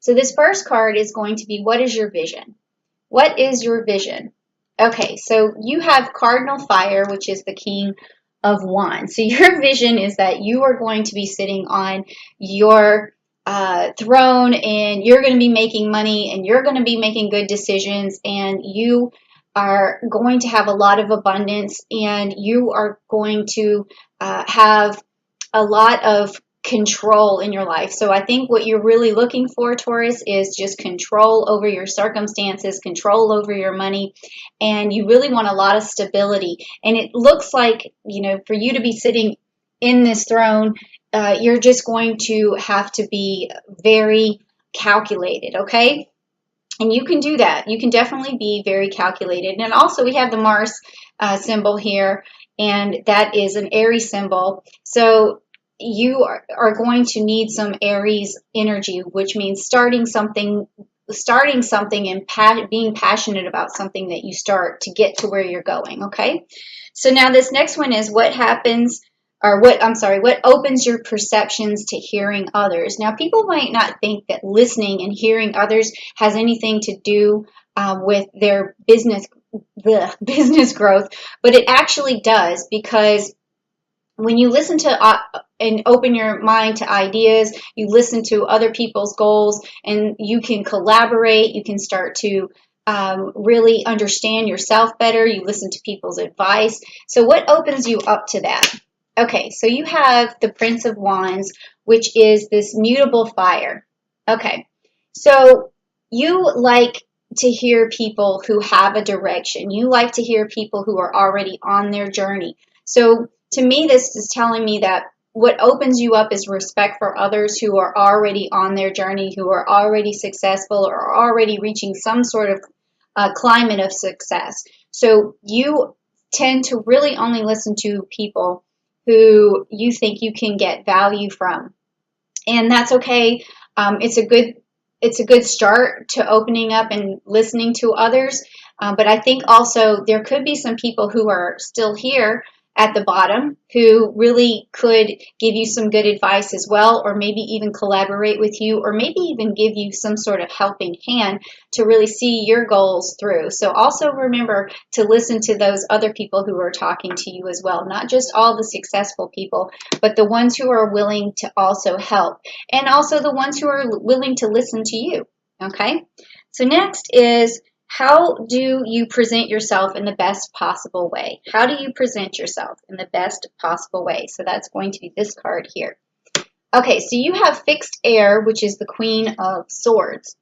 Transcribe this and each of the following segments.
So this first card is going to be, what is your vision? What is your vision? Okay, so you have Cardinal Fire, which is the King of Wands. So your vision is that you are going to be sitting on your throne, and you're going to be making money, and you're going to be making good decisions, and you are going to have a lot of abundance, and you are going to have a lot of control in your life. So I think what you're really looking for, Taurus, is just control over your circumstances, control over your money, and you really want a lot of stability. And it looks like, for you to be sitting in this throne, you're just going to have to be very calculated, okay? And you can do that. You can definitely be very calculated. And also we have the Mars symbol here, and that is an Aries symbol. So you are going to need some Aries energy, which means starting something and being passionate about something that you start to get to where you're going, okay? So now this next one is what opens your perceptions to hearing others. Now, people might not think that listening and hearing others has anything to do with their business growth, but it actually does, because when you listen to and open your mind to ideas, you listen to other people's goals, and you can collaborate, you can start to really understand yourself better, you listen to people's advice. So what opens you up to that? Okay, so you have the Prince of Wands, which is this mutable fire. Okay, so you like to hear people who have a direction. You like to hear people who are already on their journey. So to me, this is telling me that what opens you up is respect for others who are already on their journey, who are already successful, or are already reaching some sort of climate of success. So you tend to really only listen to people who you think you can get value from. And that's okay. It's a good start to opening up and listening to others. But I think also there could be some people who are still here at the bottom who really could give you some good advice as well, or maybe even collaborate with you, or maybe even give you some sort of helping hand to really see your goals through. So also remember to listen to those other people who are talking to you as well, not just all the successful people, but the ones who are willing to also help, and also the ones who are willing to listen to you. Okay, so next is, how do you present yourself in the best possible way? How do you present yourself in the best possible way? So that's going to be this card here. Okay, so you have fixed air, which is the Queen of Swords.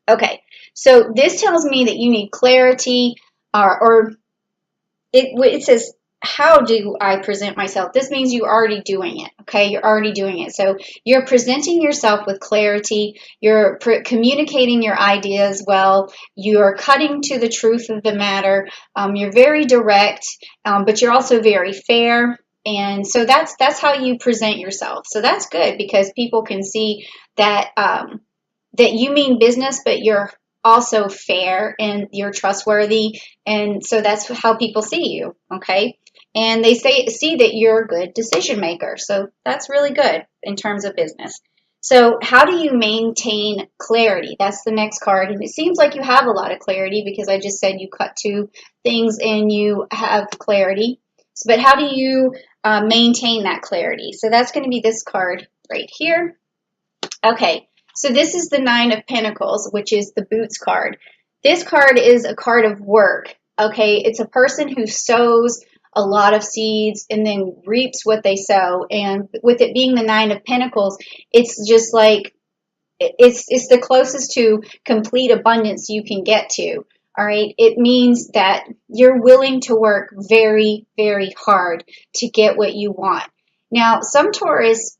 Okay, so this tells me that you need clarity, or it says, how do I present myself? This means you're already doing it, okay? You're already doing it. So you're presenting yourself with clarity. You're communicating your ideas well. You're cutting to the truth of the matter. You're very direct, but you're also very fair. And so that's how you present yourself. So that's good, because people can see that that you mean business, but you're also fair and you're trustworthy. And so that's how people see you, okay? And they see that you're a good decision maker. So that's really good in terms of business. So how do you maintain clarity? That's the next card. And it seems like you have a lot of clarity, because I just said you cut to things and you have clarity. But how do you maintain that clarity? So that's going to be this card right here. Okay, so this is the Nine of Pentacles, which is the Boots card. This card is a card of work. Okay, it's a person who sows a lot of seeds and then reaps what they sow. And with it being the Nine of Pentacles, it's just like, it's the closest to complete abundance you can get to. All right, it means that you're willing to work very, very hard to get what you want. Now, some Taurus,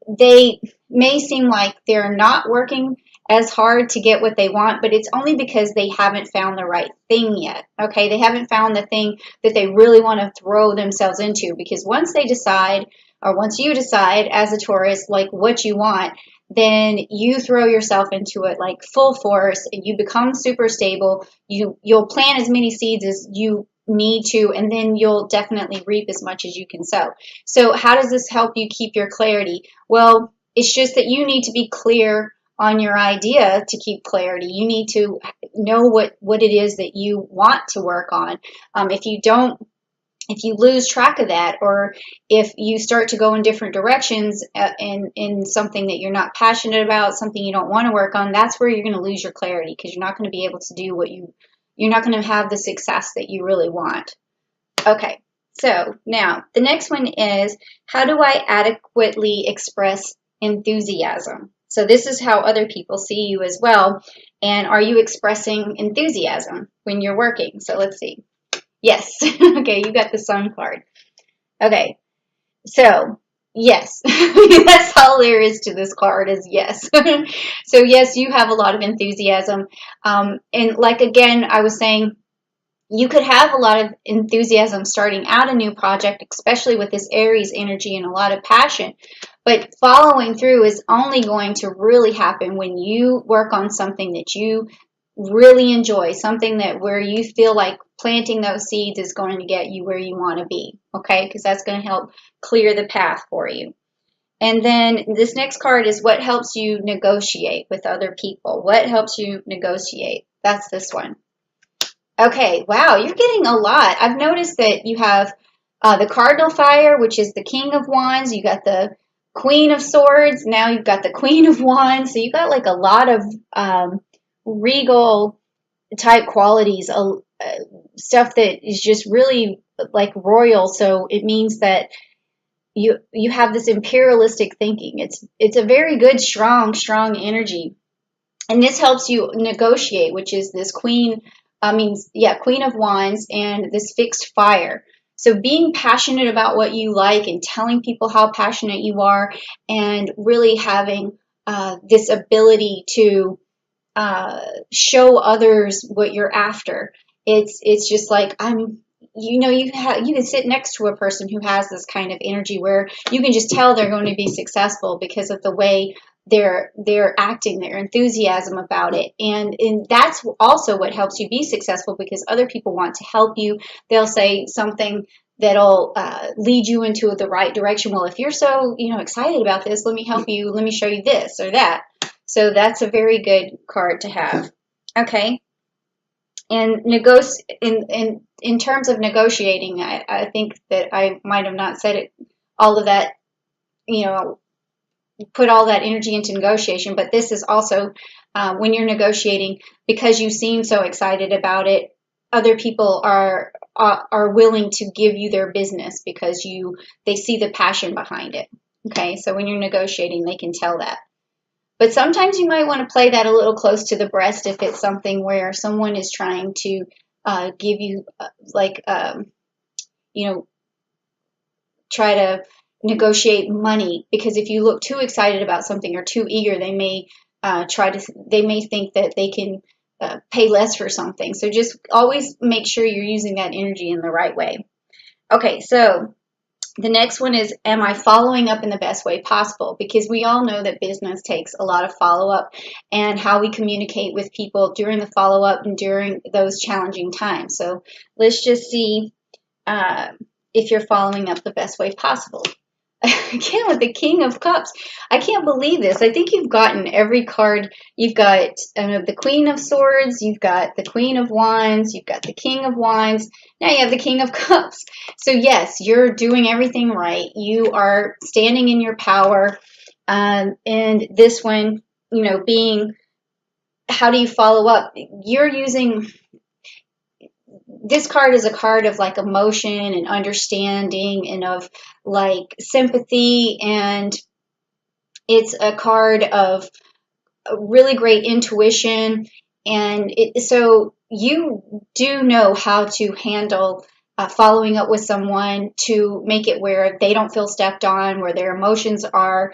they may seem like they're not working as hard to get what they want, but it's only because they haven't found the right thing yet. Okay, they haven't found the thing that they really want to throw themselves into, because once they decide, or once you decide as a Taurus, like what you want, then you throw yourself into it like full force, and you become super stable. You'll plant as many seeds as you need to, and then you'll definitely reap as much as you can sow. So how does this help you keep your clarity? Well, it's just that you need to be clear on your idea to keep clarity. You need to know what it is that you want to work on. If you lose track of that, or if you start to go in different directions in something that you're not passionate about, something you don't want to work on, that's where you're going to lose your clarity, because you're not going to be able to do you're not going to have the success that you really want. Okay, so now the next one is, how do I adequately express enthusiasm? So this is how other people see you as well. And are you expressing enthusiasm when you're working? So let's see. Yes. Okay, you got the sun card. Okay, so yes. That's all there is to this card, is yes. So yes, you have a lot of enthusiasm. And like, again, I was saying, you could have a lot of enthusiasm starting out a new project, especially with this Aries energy and a lot of passion. But following through is only going to really happen when you work on something that you really enjoy, something that where you feel like planting those seeds is going to get you where you want to be, okay? Because that's going to help clear the path for you. And then this next card is, what helps you negotiate with other people? What helps you negotiate? That's this one. Okay, wow, you're getting a lot. I've noticed that you have the Cardinal Fire, which is the King of Wands. You got the Queen of Swords. Now you've got the Queen of Wands. So you got like a lot of regal type qualities, stuff that is just really like royal. So it means that you have this imperialistic thinking. It's a very good, strong energy, and this helps you negotiate, which is this Queen of Wands and this fixed fire. So being passionate about what you like and telling people how passionate you are, and really having this ability to show others what you're after. It's just like, you can sit next to a person who has this kind of energy where you can just tell they're going to be successful because of the way they're acting, their enthusiasm about it, and that's also what helps you be successful, because other people want to help you. They'll say something that'll lead you into the right direction. Well, if you're so excited about this, let me help you. Let me show you this or that. So that's a very good card to have. Okay. And in terms of negotiating, I think that I might have not said it, all of that, put all that energy into negotiation. But this is also when you're negotiating, because you seem so excited about it, other people are willing to give you their business because they see the passion behind it. Okay, so when you're negotiating, they can tell that. But sometimes you might want to play that a little close to the breast if it's something where someone is trying to give you try to negotiate money, because if you look too excited about something or too eager, they may think that they can pay less for something. So just always make sure you're using that energy in the right way. Okay, so the next one is, am I following up in the best way possible? Because we all know that business takes a lot of follow-up, and how we communicate with people during the follow-up and during those challenging times. So let's just see if you're following up the best way possible. Again, with the King of Cups, I can't believe this. I think you've gotten every card. You've got the Queen of Swords, you've got the Queen of Wands, you've got the King of Wands, now you have the King of Cups. So yes, you're doing everything right. You are standing in your power. And this one, being, how do you follow up? You're using... This card is a card of like emotion and understanding and of like sympathy, and it's a card of really great intuition, and so you do know how to handle following up with someone to make it where they don't feel stepped on, where their emotions are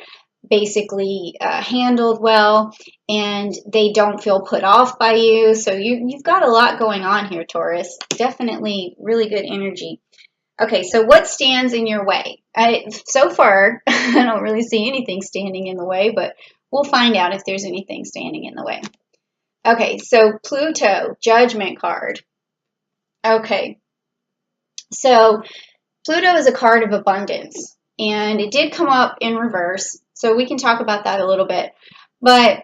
basically handled well, and they don't feel put off by you. So you've got a lot going on here, Taurus. Definitely really good energy. Okay, so what stands in your way? So far, I don't really see anything standing in the way, but we'll find out if there's anything standing in the way. Okay, so Pluto, Judgment card. Okay, so Pluto is a card of abundance, and it did come up in reverse, so we can talk about that a little bit. But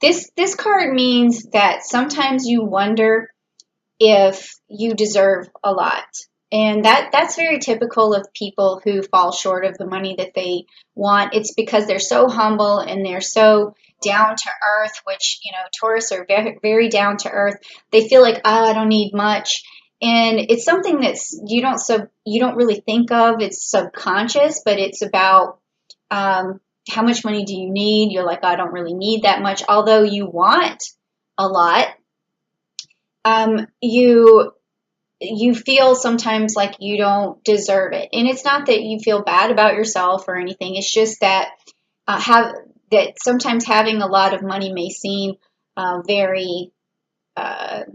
this card means that sometimes you wonder if you deserve a lot. And that's very typical of people who fall short of the money that they want. It's because they're so humble and they're so down to earth, which, Taurus are very, very down to earth. They feel like, oh, I don't need much. And it's something that's you don't really think of. It's subconscious, but it's about how much money do you need? You're like, I don't really need that much, although you want a lot. You feel sometimes like you don't deserve it, and it's not that you feel bad about yourself or anything. It's just that sometimes having a lot of money may seem very, I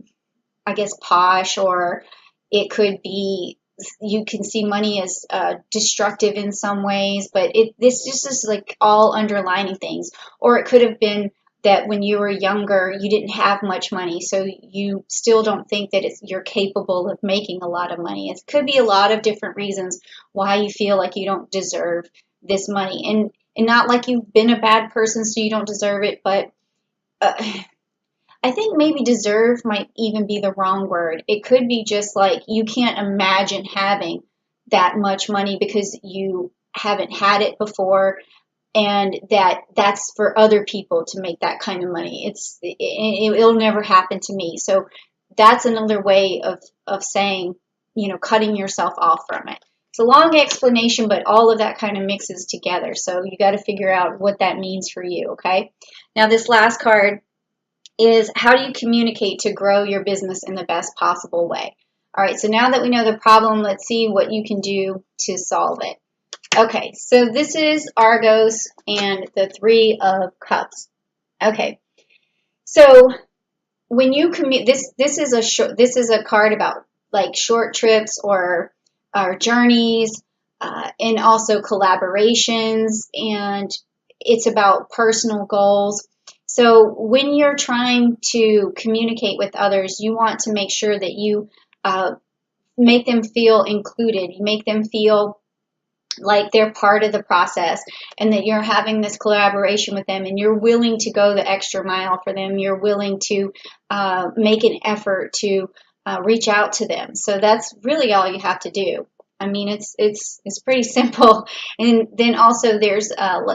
guess, posh, or it could be you can see money as destructive in some ways, but this just is like all underlining things. Or it could have been that when you were younger, you didn't have much money, so you still don't think that you're capable of making a lot of money. It could be a lot of different reasons why you feel like you don't deserve this money, and not like you've been a bad person so you don't deserve it, but I think maybe deserve might even be the wrong word. It could be just like you can't imagine having that much money because you haven't had it before, and that's for other people to make that kind of money. It'll never happen to me. So that's another way of saying, cutting yourself off from it. It's a long explanation, but all of that kind of mixes together. So you got to figure out what that means for you, okay? Now this last card is, how do you communicate to grow your business in the best possible way? All right, so now that we know the problem, let's see what you can do to solve it. Okay, so this is Argos and the Three of Cups. Okay, so when you this is a card about like short trips or journeys, and also collaborations, and it's about personal goals. So when you're trying to communicate with others, you want to make sure that you make them feel included. You make them feel like they're part of the process, and that you're having this collaboration with them, and you're willing to go the extra mile for them. You're willing to make an effort to reach out to them. So that's really all you have to do. I mean, it's pretty simple. And then also there's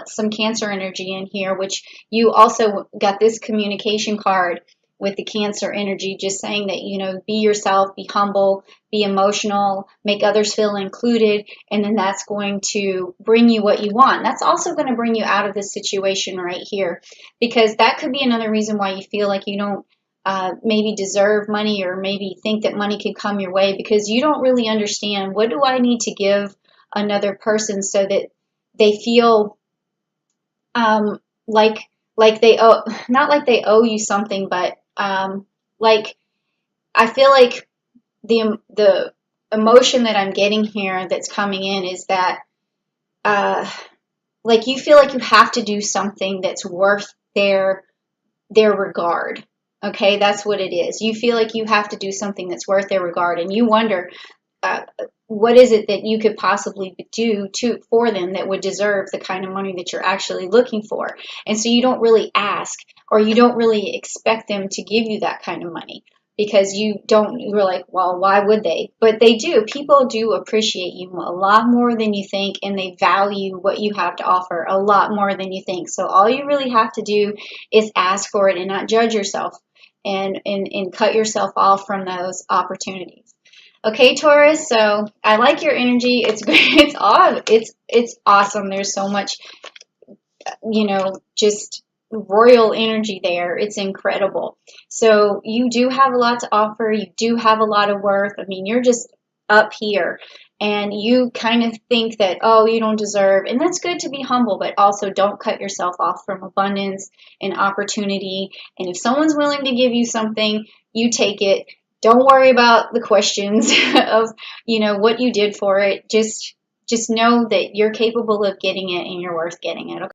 some Cancer energy in here, which you also got this communication card with the Cancer energy, just saying that, be yourself, be humble, be emotional, make others feel included, and then that's going to bring you what you want. That's also going to bring you out of this situation right here, because that could be another reason why you feel like you don't maybe deserve money, or maybe think that money can come your way, because you don't really understand, what do I need to give another person so that they feel like they owe, not like they owe you something, but like I feel like the emotion that I'm getting here that's coming in is that like you feel like you have to do something that's worth their regard. Okay, that's what it is. You feel like you have to do something that's worth their regard, and you wonder what is it that you could possibly do for them that would deserve the kind of money that you're actually looking for. And so you don't really ask, or you don't really expect them to give you that kind of money, because you're like, well, why would they? But they do. People do appreciate you a lot more than you think, and they value what you have to offer a lot more than you think. So all you really have to do is ask for it and not judge yourself, and cut yourself off from those opportunities. Okay, Taurus, so I like your energy. It's great. It's awesome. There's so much, just royal energy there. It's incredible. So you do have a lot to offer. You do have a lot of worth. I mean, you're just up here, and you kind of think that, oh, you don't deserve, and that's good to be humble, but also don't cut yourself off from abundance and opportunity. And if someone's willing to give you something, you take it. Don't worry about the questions of, what you did for it. Just know that you're capable of getting it, and you're worth getting it. Okay?